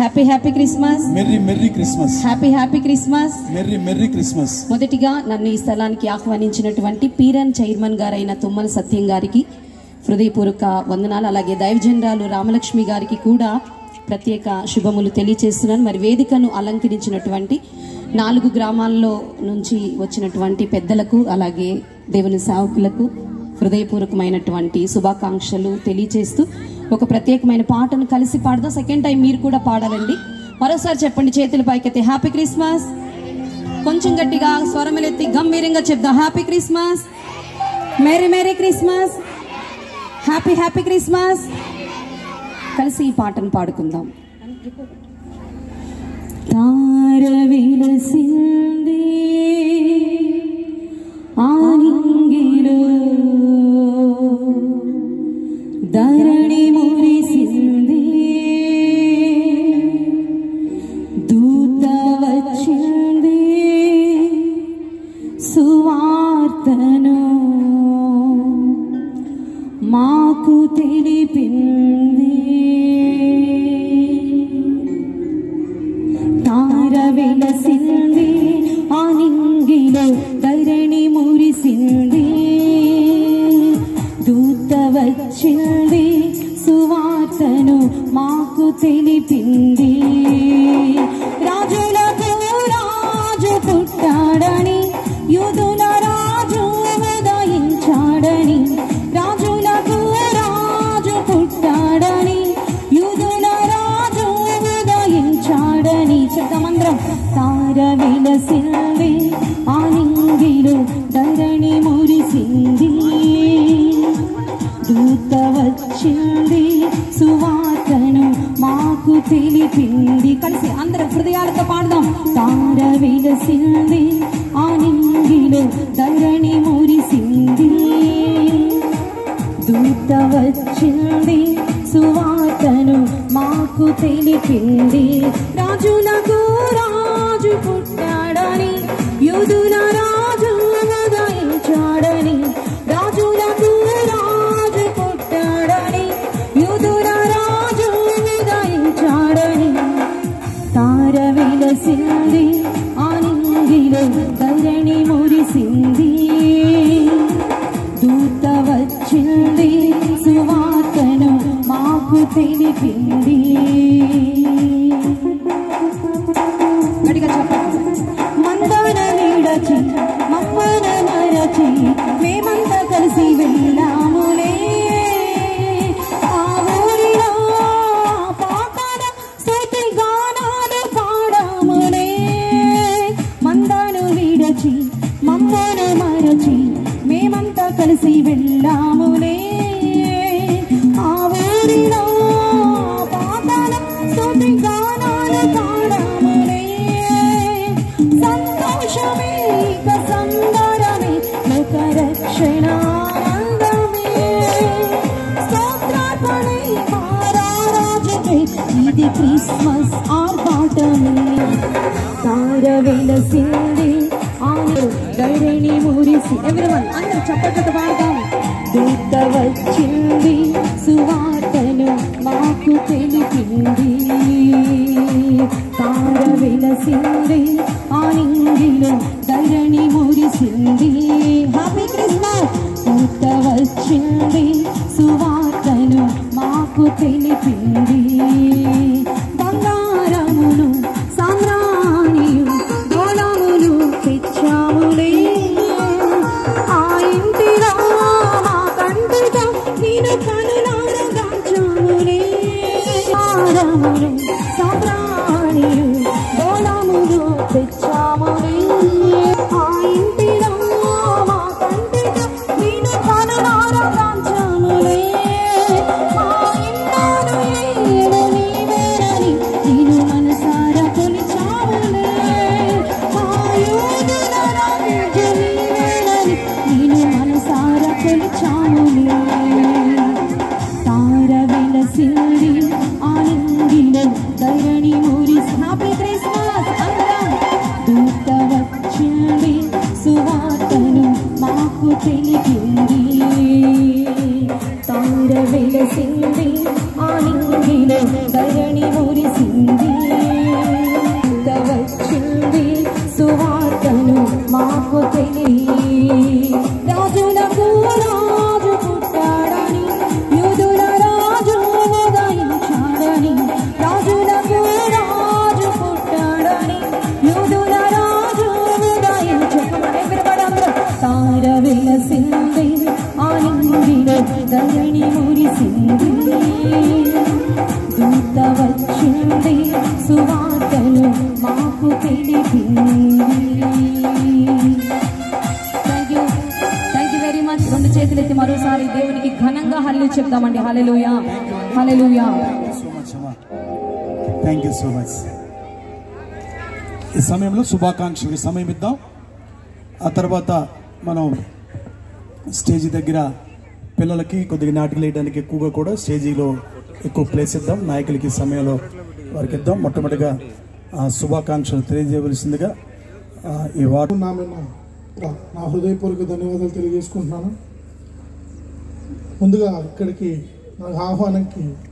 Happy happy Christmas. Merry merry Christmas. Happy happy Christmas. Merry merry Christmas. మొదటిగా నన్ను ఈ స్థలానికి ఆహ్వానించినటువంటి పీరన్ చైర్మన్ గారైన తుమ్మల సత్యం గారికి హృదయపూర్వక వందనాలు. అలాగే దైవజనరాలు రామలక్ష్మి గారికి కూడా ప్రత్యేక శుభములు తెలియజేస్తున్నాను. మరి వేదికను అలంకరించినటువంటి 4 గ్రామాల్లో నుంచి వచ్చినటువంటి పెద్దలకు అలాగే దేవుని సేవకులకు హృదయపూర్వకమైనటువంటి శుభాకాంక్షలు తెలియజేస్తూ ఒక ప్రత్యేకమైన పాటను కలిసి పాడదాం. సెకండ్ టైం మీరు కూడా పాడాలండి. మరోసారి చెప్పండి, చేతుల పైకెత్తి హ్యాపీ క్రిస్మస్. కొంచెం గట్టిగా స్వరములెత్తి గంభీరంగా చెప్దాం. Happy Christmas, merry merry Christmas, happy happy Christmas. కలిసి ఈ పాటను పాడుకుందాం. తారవిలసింది ఆనింగిలో ధరణి మురిసింది, దూత వచ్చింది సువార్తను మాకు తెలిపింది. తార వెలసింది ఆనింగిలో ధరణి మురిసింది, దూత వచ్చింది సువార్తను మాకు తెలిపింది. రాజులకు రాజు పుట్టాడని, యూదుల రాజు ఉదయించాడని. రాజులకు రాజు పుట్టాడని, యూదుల రాజు ఉదయించాడని. చెప్తామందరం. తార వెలసింది ఆనింగిలో ధరణి మురిసింది, దూత వచ్చింది సువార్తను మాకు తెలిపింది. కలిసి అందరం హృదయాలతో పాడదాం. తార వెలసింది ఆనింగిలో ధరణి మురిసింది, దూత వచ్చింది సువార్తను మాకు తెలిపింది. రాజులకు రాజు పుట్టాడని, యూదుల రాజు ఉదయించాడని. రాజులకు రాజు పుట్టాడని, యూదుల రాజు ఉదయించాడని. తార వెలసింది ఆనింగిలో ధరణి మురిసింది, దూత వచ్చింది సువార్తను మాకు తెలిపింది. గట్టిగా చెప్పండి. మందన నీడచి మమ్మన మరచి మేమంతా కలిసి వెళ్ళాములే, ఆ ఊరిలో పాటల స్తుతి గానాలు పాడాములే. మందను విడచి మమ్మన మరచి మేమంతా కలిసి వెళ్ళాములే, ఆ ఊరిలో పాటల స్తుతి గానాలు పాడాములే. సంతోషమే ఇక సంబరమే లోక రక్షణానందమే, స్తోత్రార్పణే మహారాజుకే ఇది క్రిస్మస్ ఆర్భాటమే. తార వెలసింది ఆనిలో ధరణి మురిసి. ఎవరివన్ అందరూ చప్పట్లతో పాడతాం. దూత వచ్చింది సువార్తను మాకు తెలిపింది. తార వెలసింది ఆనింగిలో ధరణి మురిసింది. Happy Christmas. దూత వచ్చింది సువార్తను మాకు తెలిపింది. బంగారమును సామ్రాణియు గోళములు తెచ్చాములే, ఆ ఇంటిలో మా కంటితో నేను కనులార దాచాములే. బంగారమును సామ్రాణియు గోళములు తెచ్చాములే, ఆ ఇంటిలో మా కంటితో నేను కనులార దాచాములే. మా ఇంటాను ఏడు నీవేనని నేను మనసారా కొలిచాములే, మా యూదుల రాజు నీవేనని నేను మనసారా కొలిచాములే. తార వెలసింది ఆనింగిలో ధరణి నీవే సువార్తను మాకు తెలిపింది. Thank you very much. రెండు చేతులెత్తి మరోసారి దేవునికి ఘనంగా హల్లెలూయా చెప్దామండి. Hallelujah, hallelujah. Thank you so much. ఈ సమయంలో శుభాకాంక్షలకి సమయం ఇద్దాం. ఆ తర్వాత మనం స్టేజీ దగ్గర పిల్లలకి కొద్దిగా నాటికలు వేయడానికి ఎక్కువగా కూడా స్టేజీలో ఎక్కువ ప్లేస్ ఇద్దాం. నాయకులకి సమయంలో వారికి ఇద్దాం. మొట్టమొదటిగా శుభాకాంక్షలు తెలియజేయవలసిందిగా ఈ వార్డు నా హృదయపూర్వక ధన్యవాదాలు తెలియజేసుకుంటున్నాను. ముందుగా ఇక్కడికి నాకు ఆహ్వానంకి